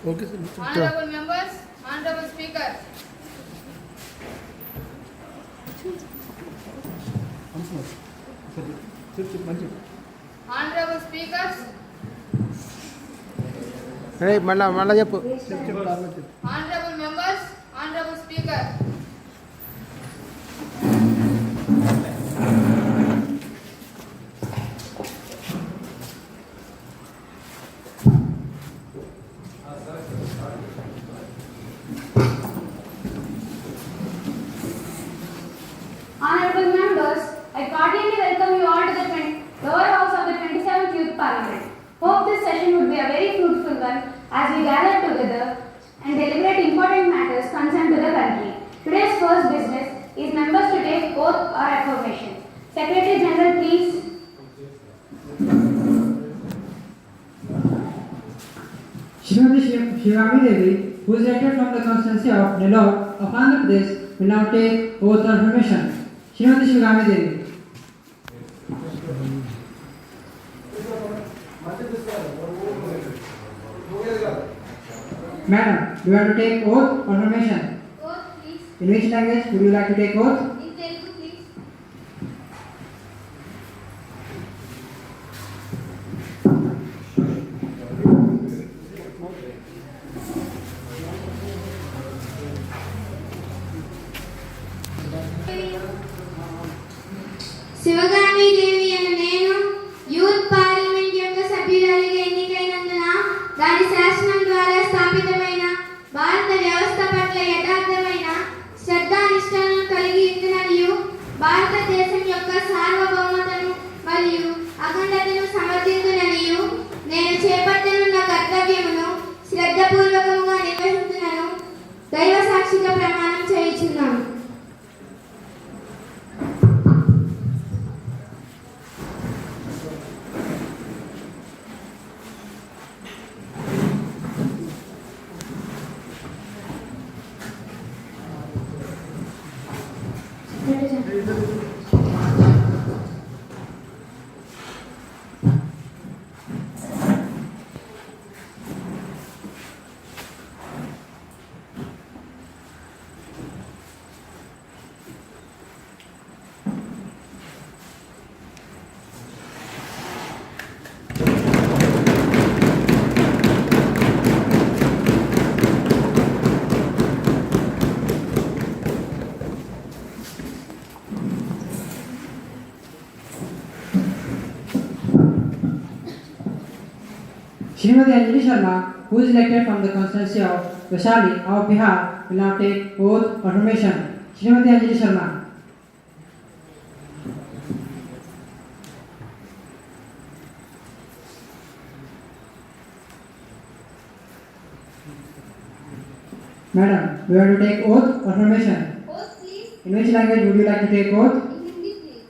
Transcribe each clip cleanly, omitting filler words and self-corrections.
Okay, sir. Honorable members, Honorable Speaker. Honorable Speakers, మళ్ళా చెప్పు. Honorable members, Honorable Speaker. Honorable members, I cordially welcome you all to the lower house of the 27th Youth Parliament. Hope this session would be a very fruitful one as we gather together and deliberate important matters concerned to the country. Today's first business is members to take oath or affirmation. Secretary General, please. Shrimati Shivami Devi, who is elected from the constituency of Nellore of Andhra Pradesh, will now take oath or affirmation. Shrimati Shivami Devi. Madam, do you want to take oath or affirmation? Oath, please. In which language would you like to take oath? In Telugu, please. Sivagami దేవి అనే నేను youth parliament యొక్క సభ్యురాలిగా ఎన్నికైనందున దాని శాసనం ద్వారా స్థాపితమైన భారత వ్యవస్థ పట్ల యథార్థమైన శ్రద్ధానిష్టలను కలిగి ఉంటున్ననియు భారతదేశం యొక్క సార్వభౌమతను మరియు అఖండతను సమర్థించుననియు నేను చేపట్టనున్న కర్తవ్యమును శ్రద్ధపూర్వకముగా నిర్వహించునను దైవ సాక్షిగా ప్రమాణం చేయుచున్నాను. Shrimati Anjali Sharma, who is elected from the constituency of Vaishali of Bihar, will now take oath or affirmation. Shrimati Anjali Sharma. Madam, do you want to take oath or affirmation? Oath, please. In which language would you like to take oath? In Hindi, please.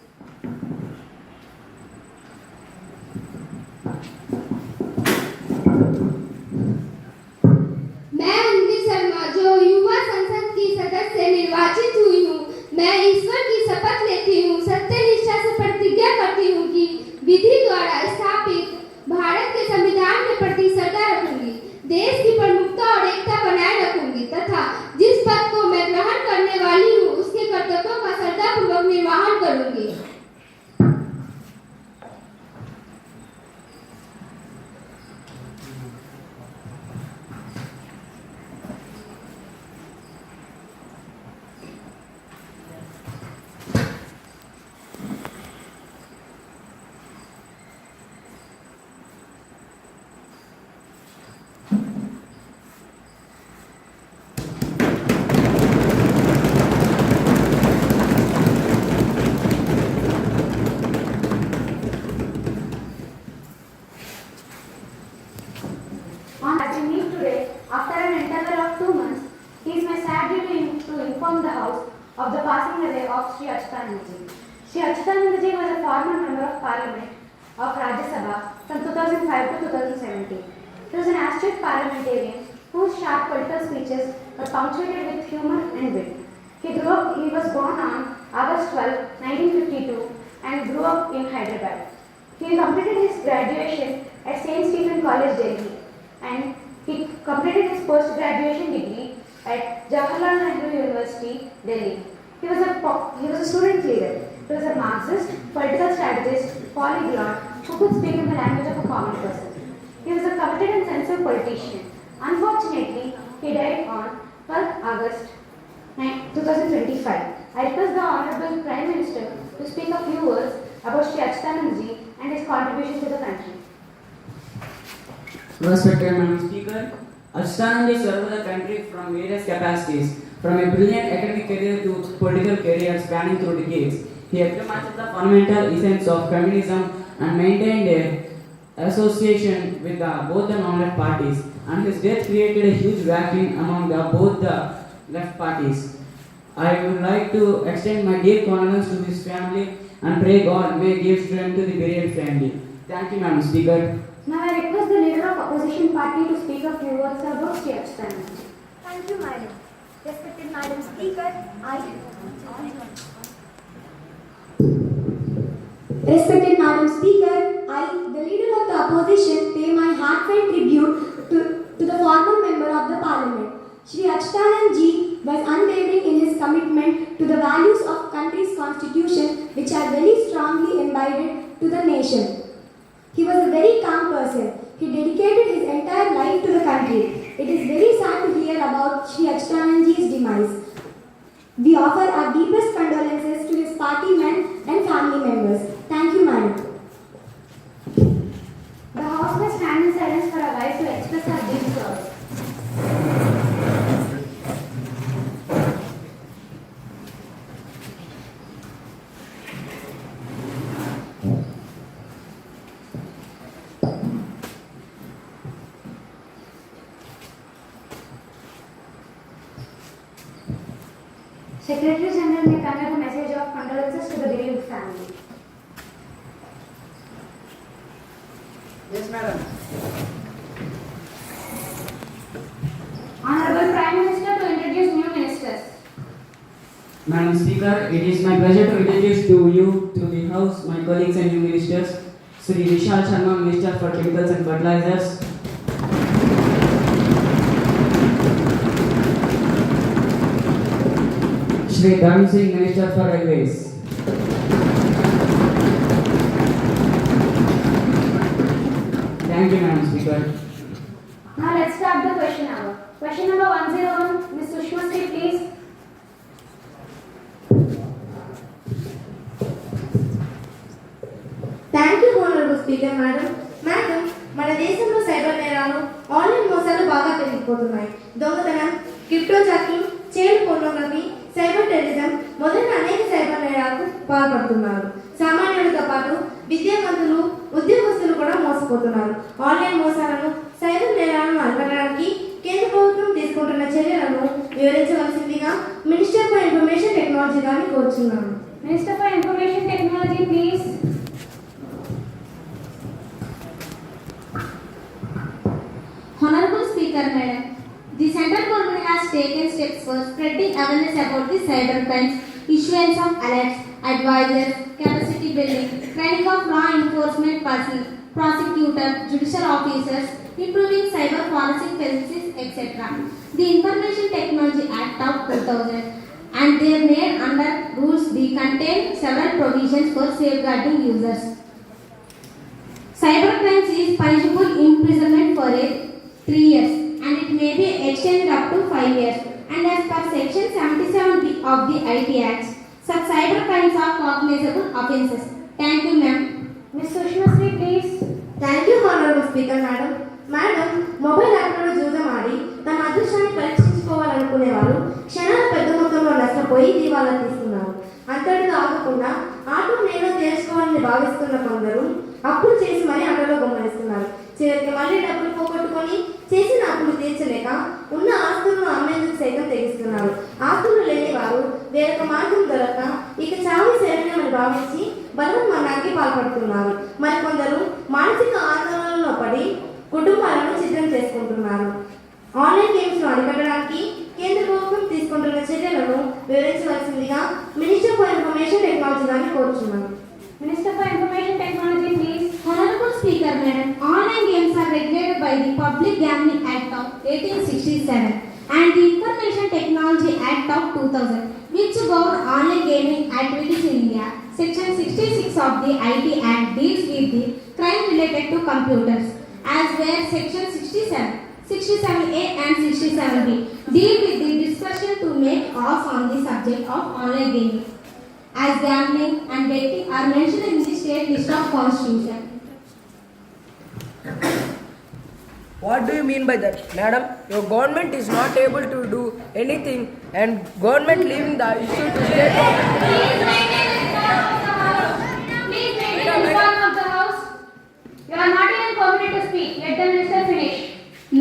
मैं अंजलि शर्मा जो युवा संसद की सदस्य निर्वाचित हुई हूँ, मैं ईश्वर की शपथ लेती हूँ, सत्य निष्ठा से प्रतिज्ञा करती हूँ कि विधि द्वारा स्थापित भारत के संविधान के प्रति श्रद्धा रखूंगी, देश की प्रमुखता और एकता बनाए रखूंगी तथा जिस पद को मैं ग्रहण करने वाली हूँ उसके कर्तव्यों का श्रद्धापूर्वक निर्वहन करूंगी. On as we meet today, after an interval of 2 months, it is my sad duty to inform the House of the passing away of Sri Achyutanandaji. Sri Achyutanandaji was a former member of Parliament of Rajya Sabha from 2005 to 2017. He was an astute parliamentarian whose sharp political speeches were punctuated with humor and wit. He was born on August 12, 1952 and grew up in Hyderabad. He completed his graduation at St. Stephen College, Delhi, and he completed his post-graduation degree at Jawaharlal Nehru University, Delhi. He was a student leader. He was a Marxist, political strategist, polyglot, who could speak in the language of a common person. He was a committed and sensible politician. Unfortunately, he died on 12th August 2025. I request the Honorable Prime Minister to speak a few words about Shri Achuthanand and his contribution to the country. Respected Madam Speaker, Achuthanand served the country from various capacities, from a brilliant academic career to political career spanning through decades. He implemented the fundamental essence of communism and maintained an association with both the non-left parties, and his death created a huge vacuum among both the left parties. I would like to extend my deep condolence to his family and pray God may give strength to the buried family. Thank you, Madam Speaker. Now I request the leader of opposition party to speak a few words about Shri Achuthanand. Thank you, Madam. Respected Madam Speaker, Respected Madam Speaker, I, the leader of the opposition, pay my heartfelt tribute to the former member of the Parliament. Shri Achuthanand Ji was unwavering in his commitment to the values of country's constitution, which are very strongly imbibed to the nation. He was a very calm person. He dedicated his entire life to the country. It is very sad to hear about Shri Achuthanand Ji's demise. We offer our deepest condolences to his party men and family members. Thank you, Madam. The House may stand in silence for a while to express our deep sorrow. Secretary General may convey the message of condolences to the bereaved family. Yes, Madam. Honorable Prime Minister to introduce new ministers. Madam Speaker, it is my pleasure to introduce to you, to the House, my colleagues and new ministers, Sri Vishal Sharma, Minister for Chemicals and Fertilizers, Shri Dhan Singh, Minister for Railways. Thank you, Madam Speaker. Now let's start the question hour. Question number 101, Ms. Sushma Sri, please. Thank you honorable speaker madam. మన దేశంలో cyber నేరాలు online మోసాలు బాగా పెరిగిపోతున్నాయి. దొంగతనం, crypto చాకింగ్, child pornography, cyber terrorism మొదలైన అనేక cyber నేరాలకు పాల్పడుతున్నారు. సామాన్యులతో పాటు విద్యావంతులు, ఉద్యోగస్తులు కూడా మోసపోతున్నారు. ఆన్లైన్ మోసాలను, సైబర్ నేరాలను అరికట్టడానికి కేంద్ర ప్రభుత్వం తీసుకుంటున్న చర్యలను వివరించవలసిందిగా మినిస్టర్ ఫర్ ఇన్ఫర్మేషన్ టెక్నాలజీ గారిని కోరుచున్నాను. Minister for Information Technology, please. Honorable Speaker, Madam, the central government has taken steps for spreading awareness about the cyber crimes, issuance of alerts, advisors, capacity building, training of law enforcement personnel, prosecutors, judicial officers, improving cyber forensic facilities, etc. The Information Technology Act of 2000 and they are made under rules they contain several provisions for safeguarding users. Cyber crimes is punishable imprisonment for 3 years and it may be extended up to 5 years. And as per section 77 of the IT Act, such cyber crimes are cognizable offences. Thank you, ma'am. Ms. Sushma Sri, please. Thank you honorable speaker madam, mobile యాప్లలో జూదమాడి తమ అదృష్టాన్ని పరీక్షించుకోవాలనుకునే వారు క్షణాల పెద్ద మొత్తంలో నష్టపోయి దివాలా తీస్తున్నారు. అంతటితో ఆగకుండా ఆటో నేను తీర్చుకోవాలని భావిస్తున్న కొందరు అప్పులు చేసి మరీ ఆటోలో గమనిస్తున్నారు. చివరికి మళ్ళీ డబ్బులు పోగొట్టుకొని చేసిన అప్పులు తీర్చలేక ఉన్న ఆస్తులను అమ్మేందుకు సైతం తెగిస్తున్నారు. ఆస్తులు లేని వారు వేరొక మార్గం దొరక ఇక చావు శరణ్యమని భావించి బలవన్మరణానికి పాల్పడుతున్నారు. మరికొందరు మానసిక ఆందోళనలో పడి కుటుంబాలను చిత్రం చేసుకుంటున్నారు. ఆన్లైన్ గేమ్స్ ను అరికట్టడానికి కేంద్ర ప్రభుత్వం తీసుకుంటున్న చర్యలను వివరించి కోరుచున్నాను. Minister for Information Technology, please. Honorable Speaker, Madam, online games are regulated by the Public Gambling Act of 1867 and the Information Technology Act of 2000, which govern online gaming activities in India. Section 66 of the IT Act deals with the crime related to computers, as where Section 67A and 67B deal with the discussion to make laws on the subject of online gaming, as gambling and betting are mentioned in the state list of constitution. What do you mean by that, madam? Your government is not able to do anything and government leaving the issue to state government. Please maintain the decorum of the house. Please maintain the decorum of the house. You are not even permitted to speak. Let the minister finish.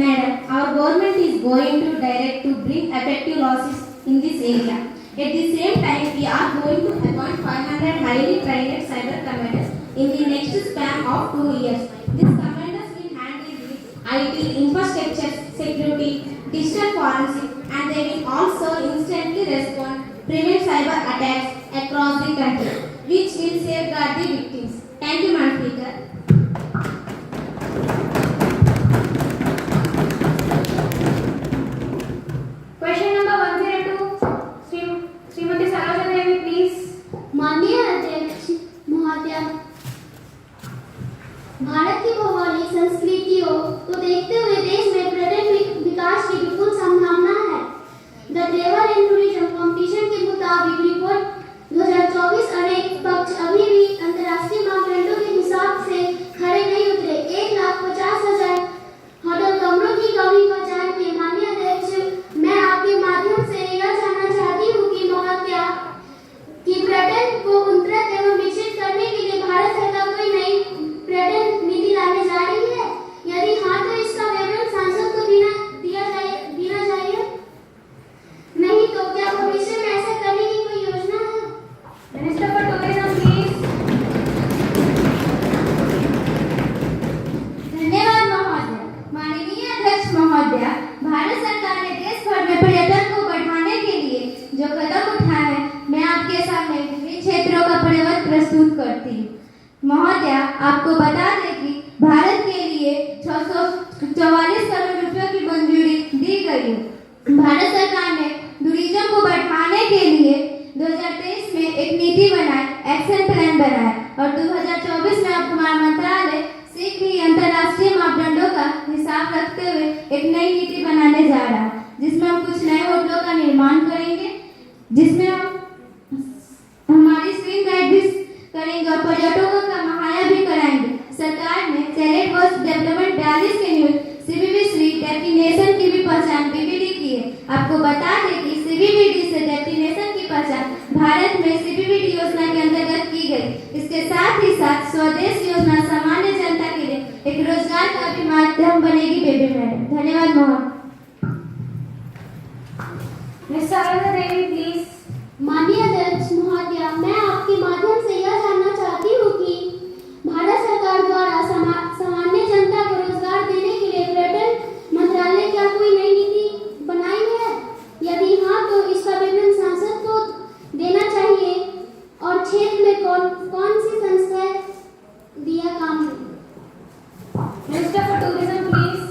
Madam, our government is going to direct to bring effective laws in this area. At the same time, we are going to appoint 500 highly trained cyber commanders in the next span of 2 years. These commanders will handle the IT, infrastructure, security, digital forensic, and they will also instantly respond, prevent cyber attacks across the country, which will safeguard the victims. Thank you, Madam Speaker. Question number 102. Srimati Saroja Devi, please. माननीय अध्यक्ष महोदय, भारत की भौगोलिक संस्कृतियों को देखते हुए देश में पर्यटन विकास की विपुल संभावना है। The travel and tourism competition के मुताबिक रिपोर्ट 2024 अनेक पक्ष अभी भी अंतर्राष्ट्रीय मापदंडों के हिसाब से खड़े नहीं उतरे। 1,50,000 होटल कमरों की कमी को जानते माननीय अध्यक्ष, मैं आपके माध्यम से यह जानना चाहती हूँ कि महोदया कि पर्यटन को उन्नत एवं विकसित करने के लिए भारत सरकार कोई नई पर्यटन नीति लाने जा रही है? यदि हाँ, तो इसका विवरण सांसद को दिया जाएगा? नहीं तो क्या भविष्य में ऐसा करने की कोई योजना है? Minister for Tourism, please. धन्यवाद महोदय। माननीय अध्यक्ष महोदय, भारत सरकार ने देश भर में पर्यटन को बढ़ाने के लिए जो कदम उठाए हैं, मैं आपके सामने विभिन्न क्षेत्रों का परिवर्तन प्रस्तुत करती हूँ। महोदय, आपको बता दें कि भारत के लिए 644 करोड़ रुपयों की मंजूरी दी गई है। भारत सरकार ने टूरिज्म को बढ़ाने के लिए 2023 में एक नीति बनाई, एक्शन प्लान बनाया और 2024 में अब हमारा मंत्रालय शीघ्र ही अंतर्राष्ट्रीय मापदंडों का हिसाब रखते हुए एक नई नीति बनाने जा रहा है, जिसमें हम कुछ नए होटलों का निर्माण करेंगे, जिसमें हम हमारी स्क्रीन गाइड भी करेंगे और पर्यटकों का महाया भी कराएंगे। सरकार ने चैरिट वर्ष डेवलपमेंट 42 के न्यूज सीबीबी श्री डेस्टिनेशन की भी पहचान बीबीडी की है। आपको बता दें कि सीबीबीडी से डेस्टिनेशन की पहचान भारत में सीबीबीडी योजना के अंतर्गत की गई। इसके साथ ही साथ स्वदेश योजना सामान्य जनता के लिए एक रोजगार का भी माध्यम बनेगी। बेबी मैडम, धन्यवाद महोदय। Miss Saroja Devi, please. माननीय अध्यक्ष महोदय, मैं आपके माध्यम से यह जानना चाहती हूँ कि भारत सरकार द्वारा सामान्य जनता को रोजगार देने के लिए पर्यटन मंत्रालय क्या कोई नई नीति बनाई है? यदि हाँ, तो इसका विवरण सांसद को देना चाहिए और क्षेत्र में कौन सी संस्थाएं दिया काम? Minister for Tourism, please.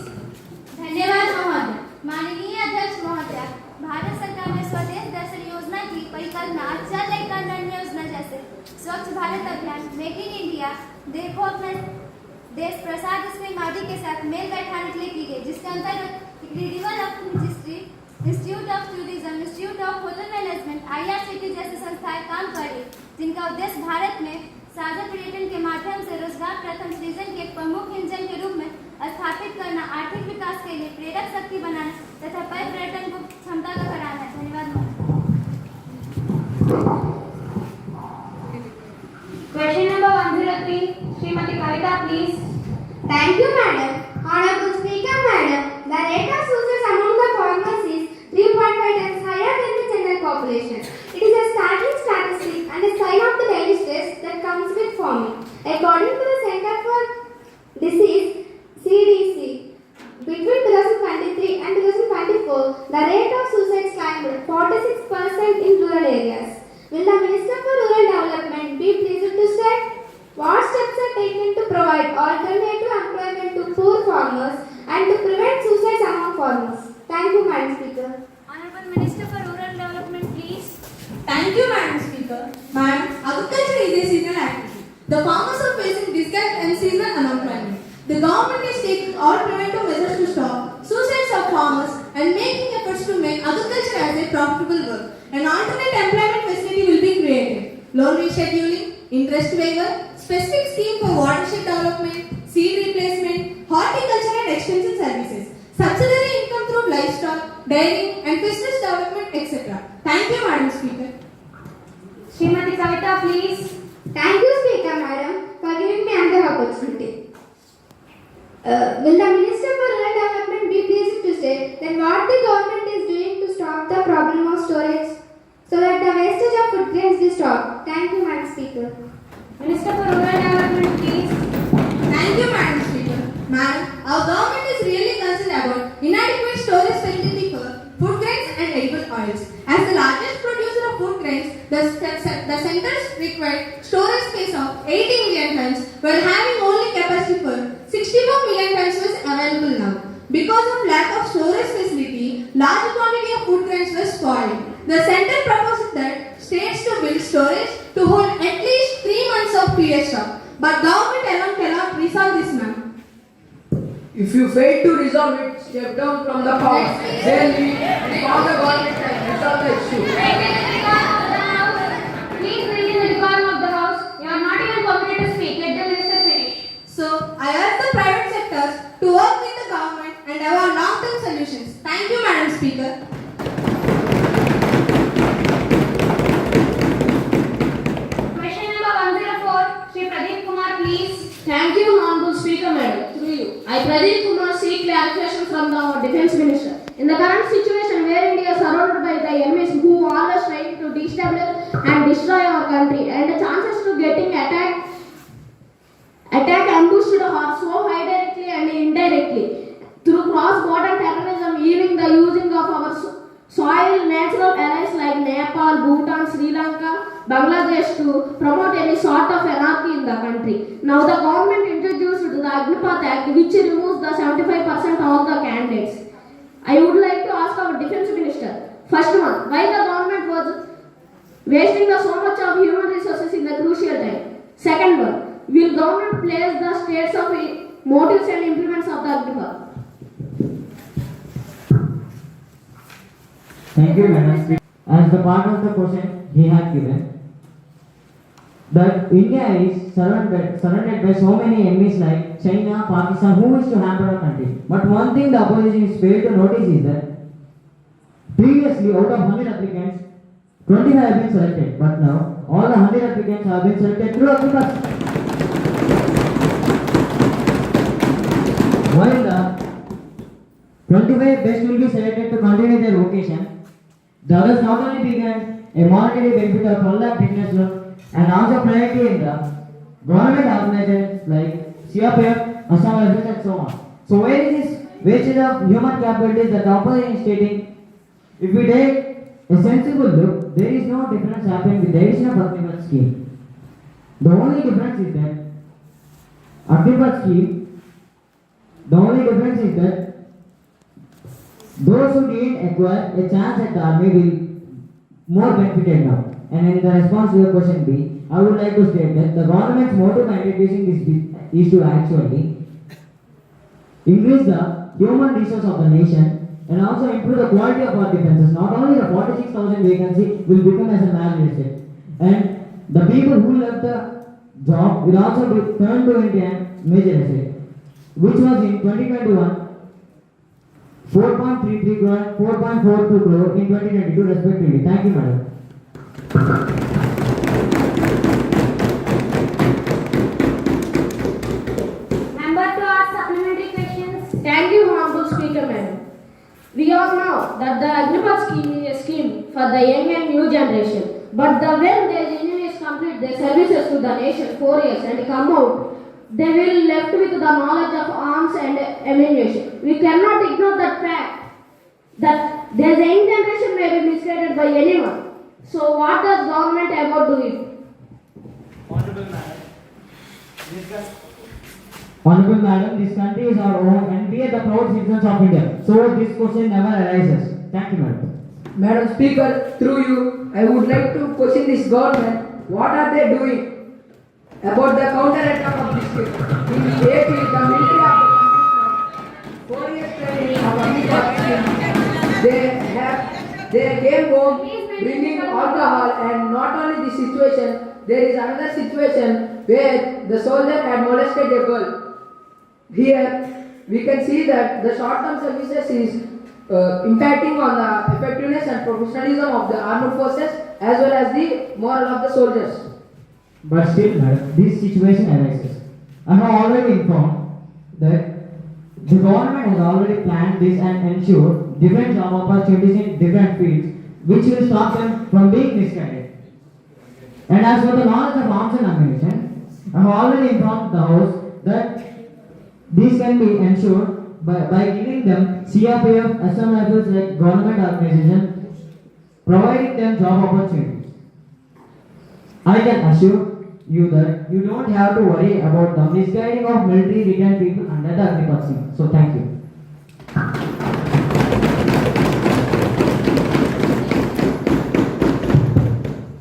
धन्यवाद महोदय। माननीय अध्यक्ष महोदय, भारत सरकार ने स्वदेश दर्शन योजना की परिकल्पना जल कल्याण योजना जैसे स्वच्छ भारत अभियान, मेक इन इंडिया, देखो अपना देश प्रसाद स्कीम आदि के साथ मेल बैठाने के लिए की गई, जिसके अंतर्गत renewal of registry, institute of tourism, institute of hotel management, IRCT जैसी संस्थाएं काम कर रही, जिनका उद्देश्य भारत में साझा पर्यटन के माध्यम से रोजगार प्रथम सृजन के एक प्रमुख इंजन के रूप में स्थापित करना, आर्थिक विकास के लिए प्रेरक शक्ति बनाना तथा पर्यटन को क्षमता का कराना है। धन्यवाद। Question number 103. Srimati Kavita, please. Thank you, madam. Honorable Speaker, madam, the rate of suicide among the farmers is 3.5 times higher than the general population. It is a startling statistic and a sign of the daily stress that comes with farming. According to the Center for Disease (CDC), between 2023 and 2024, the rate of suicide climbed 46% in rural areas. Will the Minister for Rural Development be Thank you, Madam Speaker. Honorable Minister for Rural Development, please. Thank you, Madam Speaker. Madam, agriculture is a seasonal activity. The farmers are facing disgust and seasonal unemployment. The government is taking all preventive measures to stop suicides of farmers and making efforts to make agriculture as a profitable work. An alternate employment facility will be created. Loan rescheduling, interest waiver, specific scheme for watershed development, seed replacement, horticulture and extension services, subsidiary income through livestock, dairy and business development, etc. Thank you, Madam Speaker. Srimati Kavita, please. Thank you, Speaker Madam, for giving me another opportunity. Will the Minister for Rural Development be pleased to state then what the government is doing to stop the problem of storage so that the wastage of food grains is stopped? Thank you, Madam Speaker. Minister for Rural Development, please. Thank you, Madam Speaker. Madam, our government is really concerned about inadequate storage facility for food grains and edible oils. As the largest producer of food grains, the centers required storage space of 80 million tons, while having only capacity for 64 million tons was available now. Because of lack of storage facility, large quantity of food grains were spoiled. The center proposed that states to build storage to hold at least 3 months of period stock. But government alone cannot resolve this, ma'am. If you fail to resolve it, step down from the power. Then we inform the government and resolve the issue. Please read in the record of the House. You are not even permitted to speak. Let the minister finish. So, I urge the private sectors to work with the government and have long-term solutions. Thank you, Madam Speaker. Question number 104. Shri Pradeep Kumar, please. Thank you, Honorable Speaker Madam. Through you, I, Pradeep Kumar, seek clarification from the Defence Minister. In the current situation where India is surrounded by the enemies who are always trying to destabilize and destroy our country, and the chances to getting attack ambushed are so high directly and indirectly through cross-border terrorism, even the using of our soil, natural allies like Nepal, Bhutan, Sri Lanka, Bangladesh to promote any sort of anarchy in the country. Now the government introduced the Agnipath Act, which removes the 75% of the candidates. I would like to ask our Defence Minister, first one, why the government was wasting so much of human resources in the crucial time? Second one, will government place the states of motives and implements of the Agnipath? Thank you, Madam. As the part of the question he had given, that India is surrounded by so many enemies like China, Pakistan, who wish to hamper our country. But one thing the opposition is failed to notice is that previously out of 100 applicants, 25 have been selected. But now all the 100 applicants have been selected through Agnipath. While the 25 best will be selected to continue their vocation, the others not only began a monetary benefit of 12 lakh business loan and also priority in the government organizations like CRPF, Assam Rifles and so on. So where is this wastage of human capital that the opposition is stating? If we take a sensible look, there is no difference happening with the addition of Agnipath scheme. The only difference is that Agnipath scheme, the only difference is that those who didn't acquire a chance at the army will more benefited now. And in the response to your question B, I would like to state that the government's motive by introducing this is to actually increase the human resource of the nation and also improve the quality of our defenses. Not only the 46,000 vacancy will become as a matter, and the people who left the job will also be turned to into a major asset, which was in 2021 4.33 crore, 4.42 crore in 2022 respectively. Thank you, madam. Member to ask supplementary questions. Thank you, Honorable Speaker Madam. We all know that the Agnipath scheme is a scheme for the young and new generation. But when their engineers complete their services to the nation 4 years and come out, they will left with the knowledge of arms and ammunition. We cannot ignore that fact that their young generation may be misguided by anyone. So what does government about do it? Honorable Madam, this country is our own and we are the proud citizens of India. So this question never arises. Thank you, Madam. Madam Speaker, through you, I would like to question this government. What are they doing about the counter-attack of this case? In AP, the military of the country, 4 years training of they came home bringing alcohol, and not only this situation, there is another situation where the soldier had molested a girl. Here, we can see that the short-term services is impacting on the effectiveness and professionalism of the armed forces as well as the moral of the soldiers. But still, Madam, this situation arises. I have already informed that the government has already planned this and ensured different job opportunities in different fields, which will stop them from being misguided. And as for the knowledge of arms and ammunition, I have already informed the House that these can be ensured by giving them CRPF, SM rifles like government organization, providing them job opportunities. I can assure you that you don't have to worry about the misguiding of military retained people under the Adapa scheme. So thank you.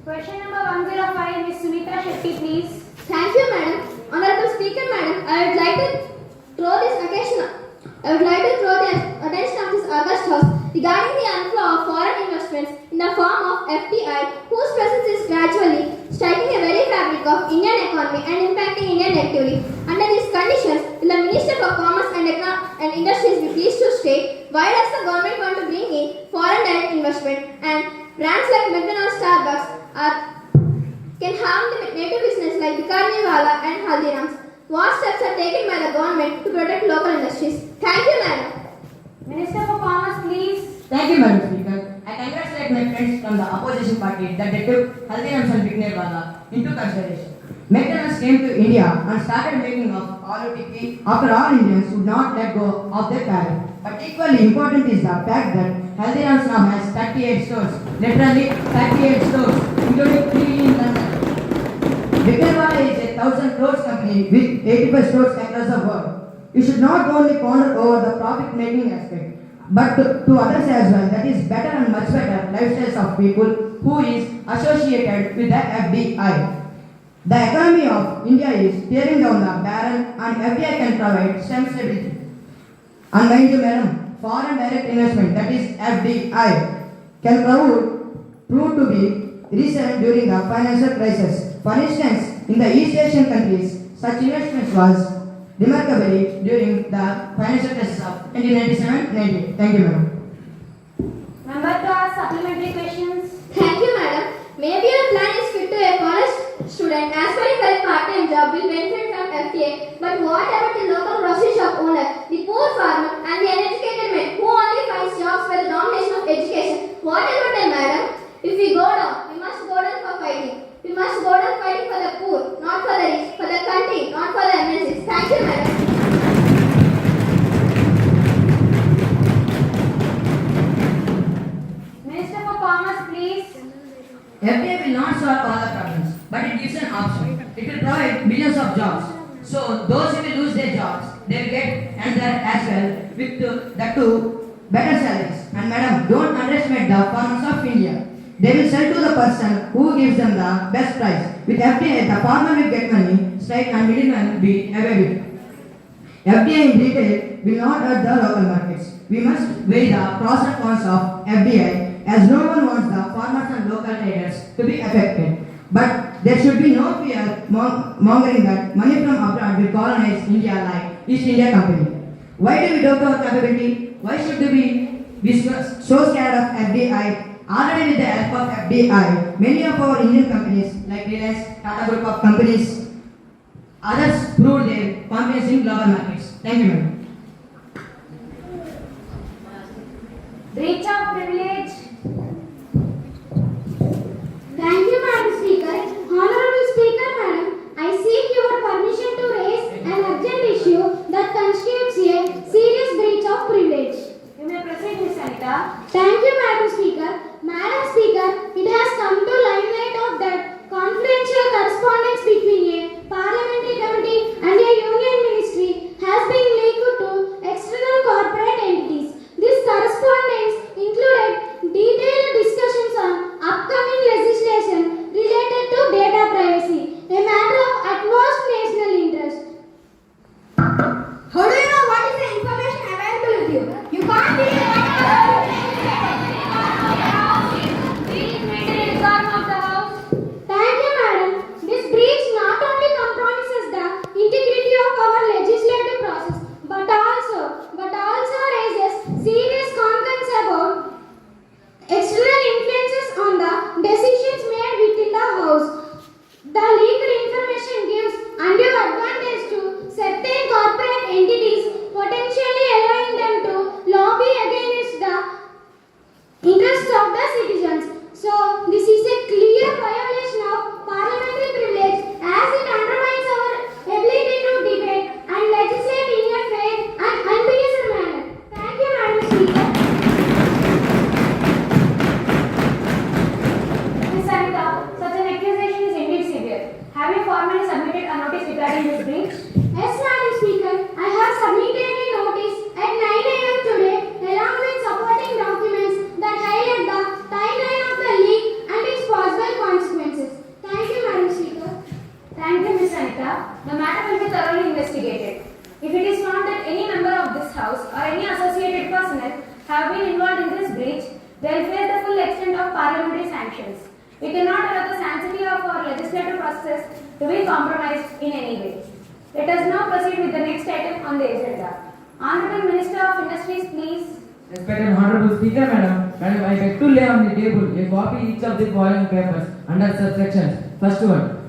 Question number 105, Ms. Sumitra Shetty, please. Thank you, madam. Honorable Speaker, madam, I would like to throw the attention of this August House regarding the inflow of foreign investments in the form of FDI, whose presence is gradually striking a very fabric of Indian economy and impacting India negatively. Under these conditions, will the Minister for Commerce and Industries be pleased to state why does the government want to bring in foreign direct investment, and brands like McDonald's, Starbucks can harm the native business like Bikaniwala and Haldiram's? What steps are taken by the government to protect local industries? Thank you, madam. Minister for Commerce, please. Thank you, Madam Speaker. I congratulate my friends from the opposition party that they took Haldiram's and Bikaniwala into consideration. McDonald's came to India and started making of aloo tikki after all Indians would not let go of their parent. But equally important is the fact that Haldiram's now has 38 stores, literally 38 stores, including 3 in London. Bikaniwala is a 1,000 crores company with 85 stores across the world. You should not only ponder over the profit-making aspect, but to others as well. That is better and much better lifestyles of people who is associated with the FDI. The economy of India is tearing down the barrel, and FDI can provide some stability. And mind you, madam, foreign direct investment, that is FDI, can prove to be recent during the financial crisis. For instance, in the East Asian countries, such investments was remarkably during the financial crisis of 1997-98. Thank you, madam. Member to ask supplementary questions. Thank you, madam. Maybe your plan is fit to a college student aspiring for a part-time job will benefit from FTA. But what about the local grocery shop owner, the poor farmer, and the uneducated man who only finds jobs by the domination of education? What about them, madam? If we go down, we must go down for fighting. We must go down fighting for the poor, not for the rich, for the country, not for the MNCs. Thank you, madam. Minister for Commerce, please. FDI will not solve all the problems, but it gives an option. It will provide millions of jobs. So those who will lose their jobs, they will get another as well with that too better salaries. And madam, don't underestimate the farmers of India. They will sell to the person who gives them the best price. With FDI, the farmer will get money straight and middleman will be evaded. FDI in retail will not hurt the local markets. We must weigh the pros and cons of FDI, as no one wants the farmers and local traders to be affected. But there should be no fear mongering that money from abroad will colonize India like East India Company. Why do we doubt our capability? Why should we be so scared of FDI? Already with the help of FDI, many of our Indian companies like Reliance, Tata Group of companies, others proved their competence in global markets. Thank you, madam. Breach of privilege. Thank you, Madam Speaker. Honorable Speaker, Madam, I seek your permission to raise an urgent issue that constitutes a serious breach of privilege. You may proceed, Ms. Anita. Thank you, Madam Speaker. Madam Speaker, it has come to limelight of that confidential correspondence between a parliamentary committee and a union ministry they will face the full extent of parliamentary sanctions. We cannot allow the sanctity of our legislative process to be compromised in any way. Let us now proceed with the next item on the agenda. Honorable Minister of Industries, please. Respected Honorable Speaker, Madam, I beg to lay on the table a copy each of the following papers under subsections. First one,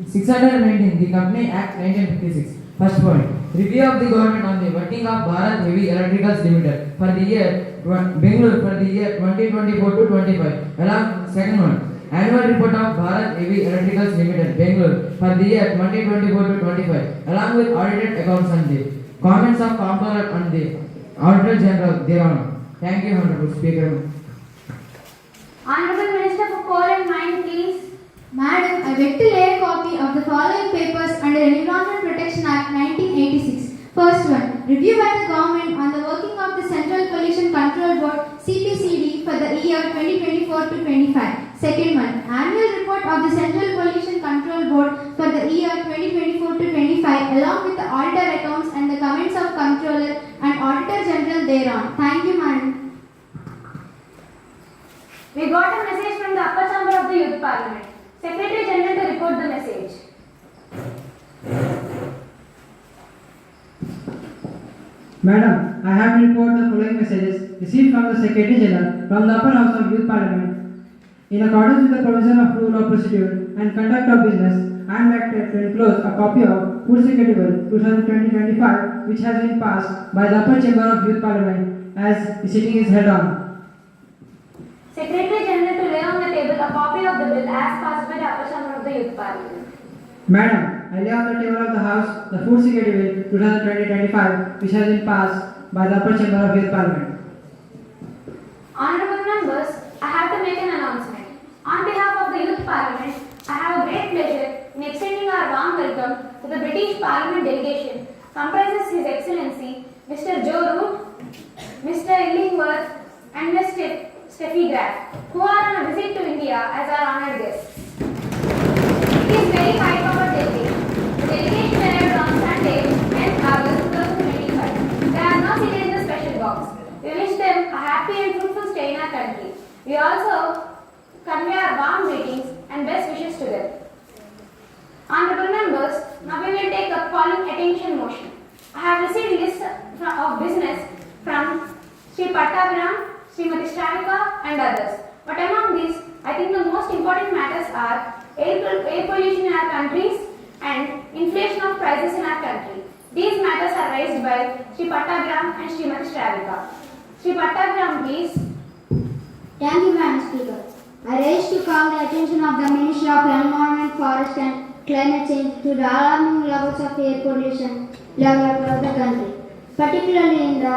619, the Company Act 1956. First point, review of the government on the working of Bharat Heavy Electricals Limited for the year Bengaluru for the year 2024 to 25. Along second one, annual report of Bharat Heavy Electricals Limited Bengaluru for the year 2024 to 25. Along with audited accounts and the comments of Comptroller and the Auditor General thereon. Thank you, Honorable Speaker. Honorable Minister for Coal and Mine, please. Madam, I beg to lay a copy of the following papers under Environment Protection Act 1986. First one, review by the government on the working of the Central Pollution Control Board CPCD for the year 2024 to 25. Second one, annual report of the Central Pollution Control Board for the year 2024 to 25 along with the auditor accounts and the comments of Comptroller and Auditor General thereon. Thank you, Madam. We got a message from the upper chamber of the Youth Parliament. Secretary General to report the message. Madam, I have to report the following messages received from the Secretary General from the Upper House of Youth Parliament. In accordance with the provision of Rule of Procedure and Conduct of Business, I am directed to enclose a copy of Food Security Bill 2020-25 which has been passed by the Upper Chamber of Youth Parliament as the sitting is held on. Secretary General to lay on the table a copy of the bill as passed by the upper chamber of the Youth Parliament. Madam, I lay on the table of the House the Food Security Bill 2020-25 which has been passed by the Upper Chamber of Youth Parliament. Honorable members, I have to make an announcement. On behalf of the Youth Parliament, I have a great pleasure in extending our warm welcome to the British Parliament delegation comprises His Excellency Mr. Joe Root, Mr. Illingworth and Ms. Steffi Graf, who are on a visit to India as our honoured guests. It is very high-powered delegation. The delegation arrived on Sunday, 10th August 2025. They are now seated in the special box. We wish them a happy and fruitful stay in our country. We also convey our warm greetings and best wishes to them. Honourable members, now we will take up following attention motion. I have received list of business from Sri Pattabiram, Srimati Shravika and others. But among these, I think the most important matters are air pollution in our countries and inflation of prices in our country. These matters are raised by Sri Pattabiram and Srimati Shravika. Sri Pattabiram, please. Thank you, Madam Speaker. I raise to call the attention of the Ministry of Environment, Forest and Climate Change to the alarming levels of air pollution level across the country, particularly in the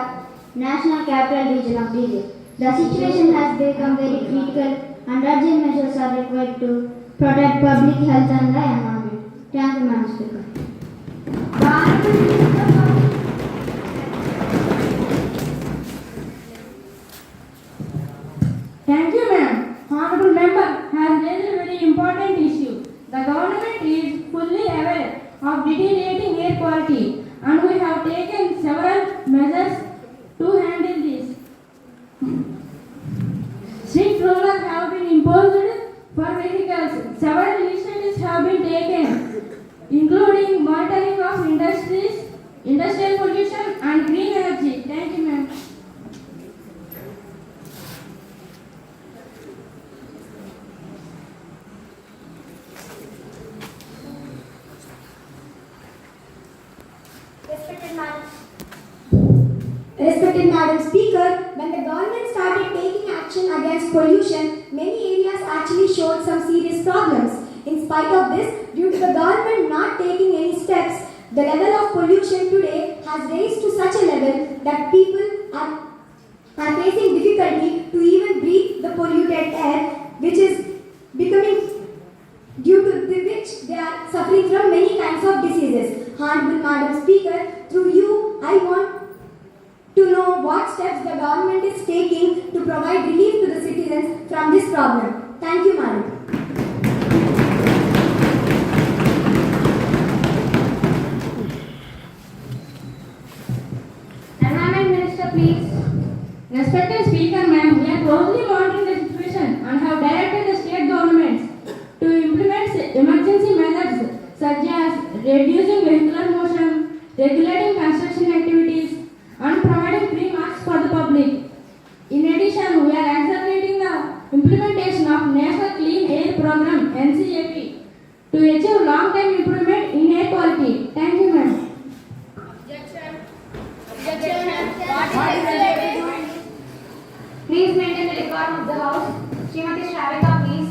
National Capital Region of Delhi. The situation has become very critical and urgent measures are required to protect public health and the environment. Thank you, Madam Speaker. The Honourable Minister Thank you, ma'am. Honorable member has raised a very important issue. The government is fully aware of deteriorating air quality and we have taken several measures to handle this. Strict rules have been imposed for vehicles. Several initiatives have been taken, including monitoring of industries, industrial pollution and green energy. Thank you, ma'am. Respected Madam Speaker, when the government started taking action against pollution, many areas actually showed some serious problems. In spite of this, due to the government not taking any steps, the level of pollution today has raised to such a level that people are facing difficulty to even breathe the polluted air, which is becoming due to which they are suffering from many kinds of diseases. Honorable Madam Speaker, through you, I want to know what steps the government is taking to provide relief to the citizens from this problem. Thank you, Madam. Environment Minister, please. Respected Speaker, ma'am, we are closely monitoring regulating construction activities, and providing free marks for the public. In addition, we are accelerating the implementation of National Clean Air Program (NCAP) to achieve long-term improvement in air quality. Thank you, madam. Please maintain the decorum of the house. Srimati Shravika, please.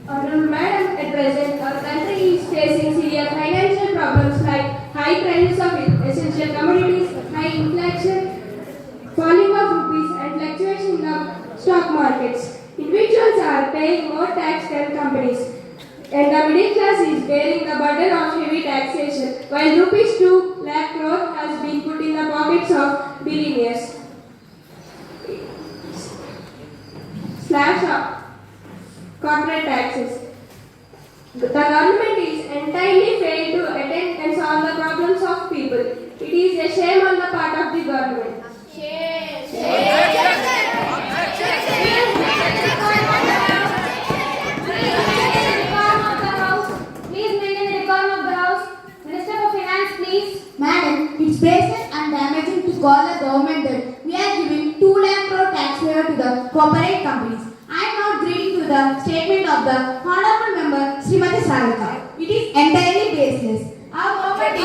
Honorable Madam, at present our country is facing severe financial problems like high prices of essential commodities, high inflation, falling of rupees and fluctuation in the stock markets. Individuals are paying more tax than companies, and the middle class is bearing the burden of heavy taxation, while rupees 2 lakh crore has been put in the pockets of billionaires. Slash up corporate taxes. The government is entirely failed to attend and solve the problems of people. It is a shame on the part of the government. Madam, it's basic and damaging to call the government that we are giving 2 lakh crore taxpayer to the corporate companies. I am now reading to the statement of the Honorable Member Srimati Shravika. It is entirely baseless. Our government is...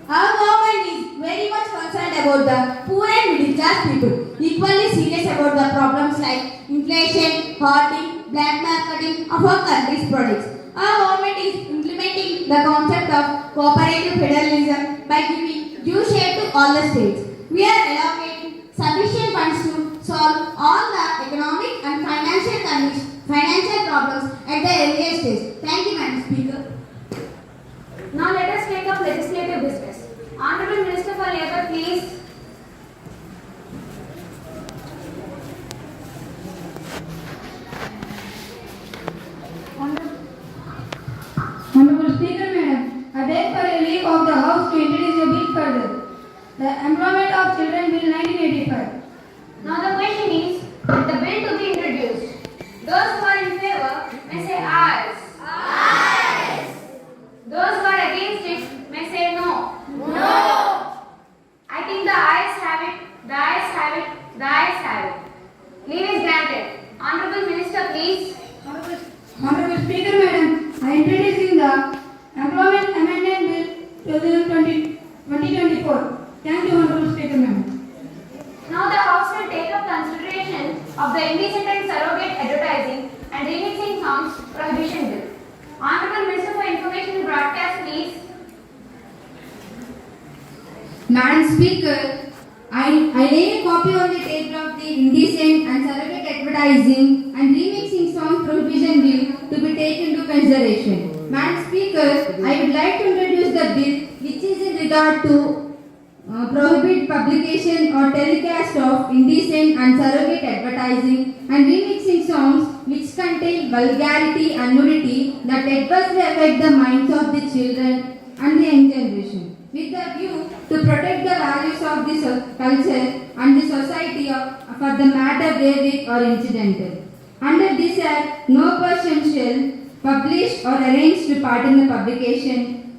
Our government is very much concerned about the poor and middle class people, equally serious about the problems like inflation, hoarding, black marketing of our country's products. Our government is implementing the concept of cooperative federalism by giving due share to all the states. We are allocating sufficient funds to solve all the economic and financial problems at the earliest stage. Thank you, Madam Speaker. Now let us take up legislative business. Honorable Minister for Labour, please. Honorable Speaker, Madam, I beg for a leave of the House to introduce a bill further. The Employment of Children Bill 1985. Now the question is, the bill to be introduced. Those who are in favor may say ayes. Ayes. Those who are against it may say no. No. I think the ayes have it, the ayes have it, the ayes have it. Leave is granted. Honorable Minister, please. Honorable Speaker, Madam, I am introducing the Employment Amendment Bill 2024. Thank you, Honorable Speaker, Madam. Now the House will take up consideration of the indecent and surrogate advertising and remixing songs prohibition bill. Honorable Minister for Information and Broadcast, please. Madam Speaker, I lay a copy on the table of the indecent and surrogate advertising and remixing songs prohibition bill to be taken to consideration. Madam Speaker, I would like to introduce the bill which is in regard to prohibit publication or telecast of indecent and surrogate advertising and remixing songs which contain vulgarity and nudity that adversely affect the minds of the children and the young generation, with the view to protect the values of the culture and the society for the matter therewith or incidental. Under this Act, no person shall publish or arrange to part in the publication,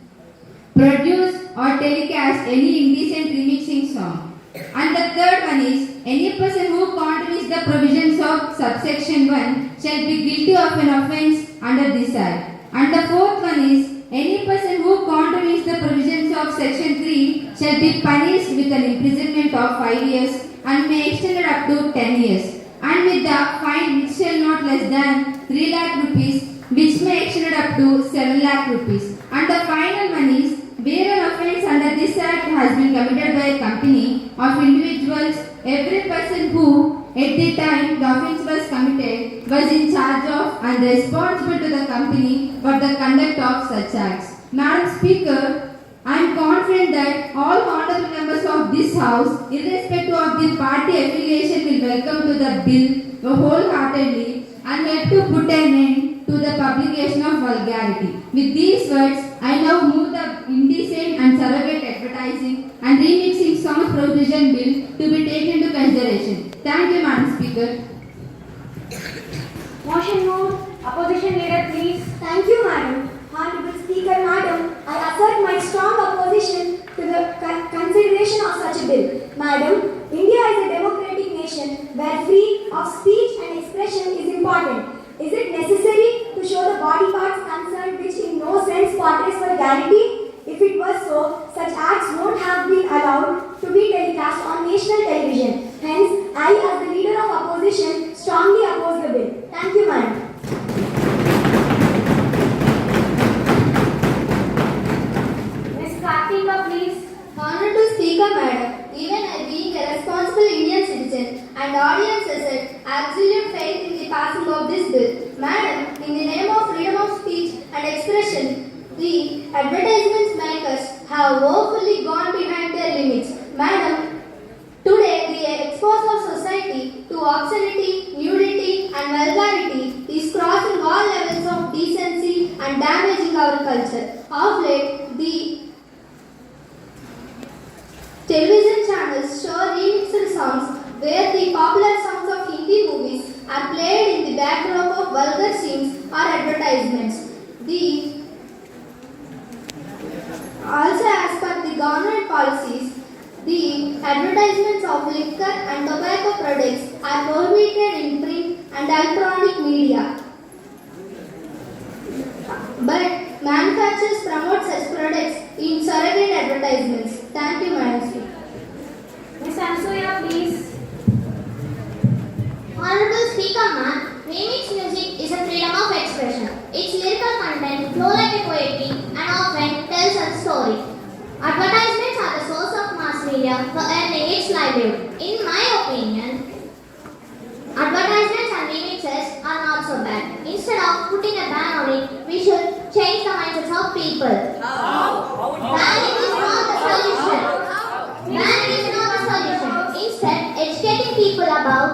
produce or telecast any indecent remixing song. And the third one is, any person who contravenes the provisions of subsection 1 shall be guilty of an offence under this Act. And the fourth one is, any person who contravenes the provisions of section 3 shall be punished with an imprisonment of 5 years and may extend up to 10 years, and with the fine which shall not less than 3 lakh rupees, which may extend up to 7 lakh rupees. And the final one is, where an offence under this Act has been committed by a company of individuals, every person who at the time the offence was committed was in charge of and responsible to the company for the conduct of such acts. Madam Speaker, I am confident that all honorable members of this House, irrespective of the party affiliation, will welcome to the bill wholeheartedly and help to put an end to the publication of vulgarity. With these words, I now move the indecent and surrogate advertising and remixing songs provision bill to be taken to consideration. Thank you, Madam Speaker. Motion moved. Opposition leader, such a bill. Madam, India is a democratic nation where freedom of speech and expression is important. Is it necessary to show the body parts concerned which in no sense portrays vulgarity? If it was so, such acts would have been allowed to be telecast on national television. Hence, I as the leader of opposition strongly oppose the bill. Thank you, madam. Ms. Kartika, please. Honorable Speaker, Madam, even I being a responsible Indian citizen and audience asset, absolute faith in the passing of this bill. Madam, in the name of freedom of speech and expression, the advertisements makers have woefully gone behind their limits. Madam, today the expose of society to obscenity, nudity and vulgarity is crossing all levels of decency and damaging our culture. Of late, the television channels show remixed songs where the popular songs of Hindi movies are played in the backdrop of vulgar scenes or advertisements. Also, as per the government policies, the advertisements of liquor and tobacco products are prohibited in print and electronic media. But manufacturers promote such products in surrogate advertisements. Thank you, Madam Speaker. Ms. Ansuya, please. Honorable Speaker, ma'am, remix music is a freedom of expression. Its lyrical content flow like a poetry and often tells a story. Advertisements are the source of mass media for earning its livelihood. In my opinion, advertisements and remixes are not so bad. Instead of putting a ban on it, we should change the mindsets of people. Banning is not the solution. Banning is not the solution. Instead, educating people about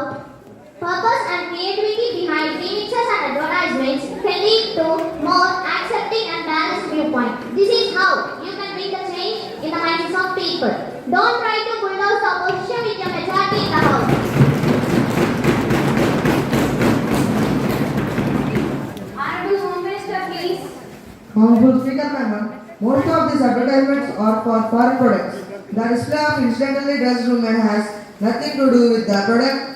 purpose and creativity behind remixes and advertisements can lead to more accepting and balanced viewpoint. This is how you can bring the change in the minds of people. Don't try to bulldoze the opposition with your majority in the house. Honorable Home Minister, please. Honorable Speaker, Madam, most of these advertisements are for foreign products. The display of incidentally dressed women has nothing to do with the product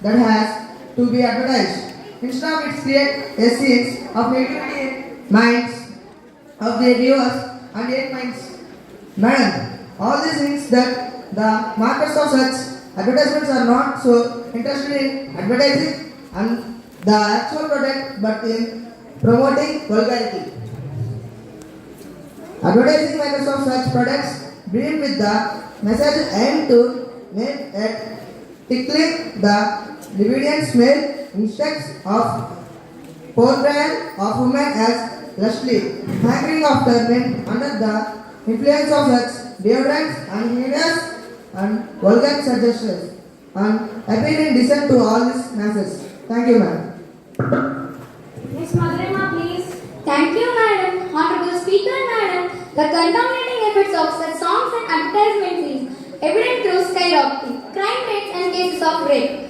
that has to be advertised. Instead of it create a scene of negativity in minds of the viewers and in minds. Madam, all these things that the markets of such advertisements are not so interested in advertising and the actual product but in promoting vulgarity. Advertising makers of such products bring with the message aimed to make it tickling the Libidian smell instead of portrayal of women as lustily, hankering after men under the influence of such deodorants and heinous and vulgar suggestions and appealing decent to all these masses. Thank you, ma'am. Ms. Madhurima, please. Thank you, Madam. Honorable Speaker, Madam, the contaminating effects of such songs and advertisements is evident through skyrocketing crime rates and cases of rape,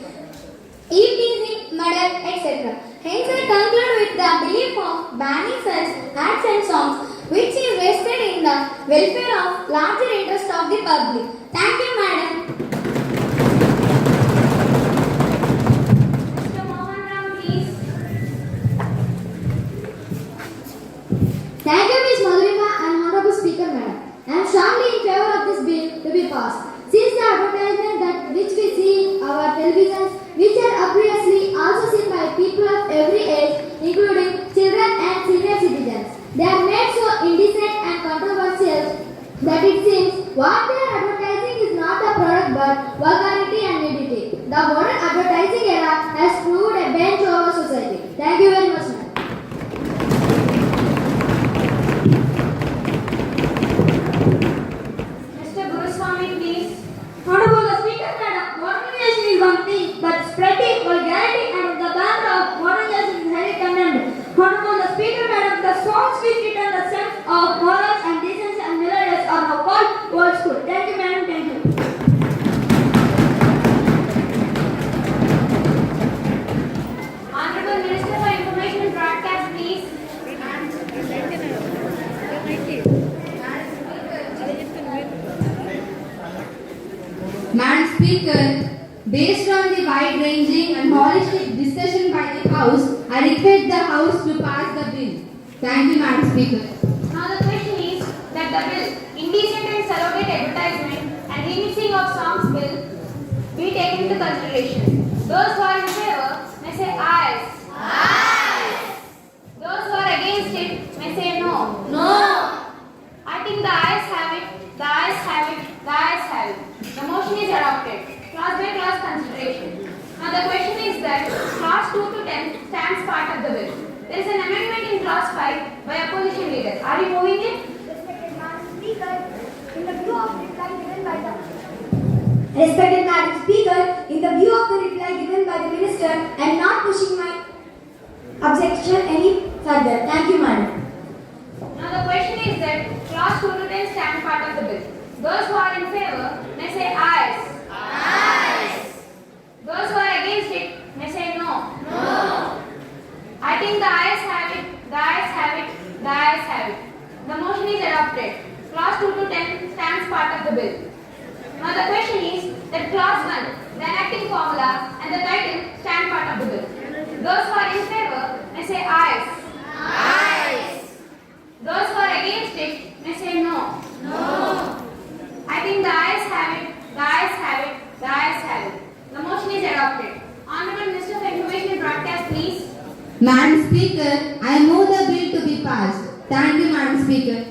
eve-teasing, murder, etc. Hence, I conclude with the belief of banning such ads and songs, which is vested in the welfare of larger interest of the public. Thank you, Madam. Mr. Mohan Ram, please. Thank you, Ms. Madhurima and Honorable Speaker, Madam. I am strongly in favor of this bill to be passed. Since the advertisement that which we see in our televisions, which are obviously also seen by people of every age, including children and senior citizens, they are made so indecent and controversial that it seems what they are advertising is not a product but vulgarity and nudity. The modern advertising era has proved a bane to our society. Thank you very much, ma'am. Mr. Guruswamy, please. Honorable Speaker, Madam, modernization is one thing, but spreading vulgarity under the banner of modernization is highly condemned. Honorable Speaker, Madam, the songs which return the sense of morals and decency and melodies are now called old school. Thank you, Madam. Thank you. Honorable Minister for Information and Broadcast, please. Madam Speaker, based on the wide-ranging and holistic discussion by the House, I request the House to pass the bill. Thank you, Madam Speaker. Now the question is that the bill, indecent and surrogate advertisement and remixing of songs bill, be taken into consideration. Those who are in favor may say ayes. Ayes. Those who are against it may say no. No. I think the ayes have it, the ayes have it, the ayes have it. The motion is adopted. Clause by clause consideration. Now the question is that clause 2 to 10 stands part of the bill. There is an amendment in clause 5 by opposition leader. Are you moving it? Respected Madam Speaker, in the view of reply given by the Respected Madam Speaker, in the view of the reply given by the Minister, I am not pushing my objection any further. Thank you, Madam. Now the question is that clause 2 to 10 stand part of the bill. Those who are in favor may say ayes. Ayes. Those who are against it may say no. No. I think the ayes have it, the ayes have it, the ayes have it. The motion is adopted. Clause 2 to 10 stands part of the bill. Now the question is that clause 1, the enacting formula and the title stand part of the bill. Those who are in favor may say ayes. Ayes. Those who are against it may say no. No. I think the ayes have it, the ayes have it, the ayes have it. The motion is adopted. Honorable Minister for Information and Broadcast, please. Madam Speaker, I move the bill to be passed. Thank you, Madam Speaker.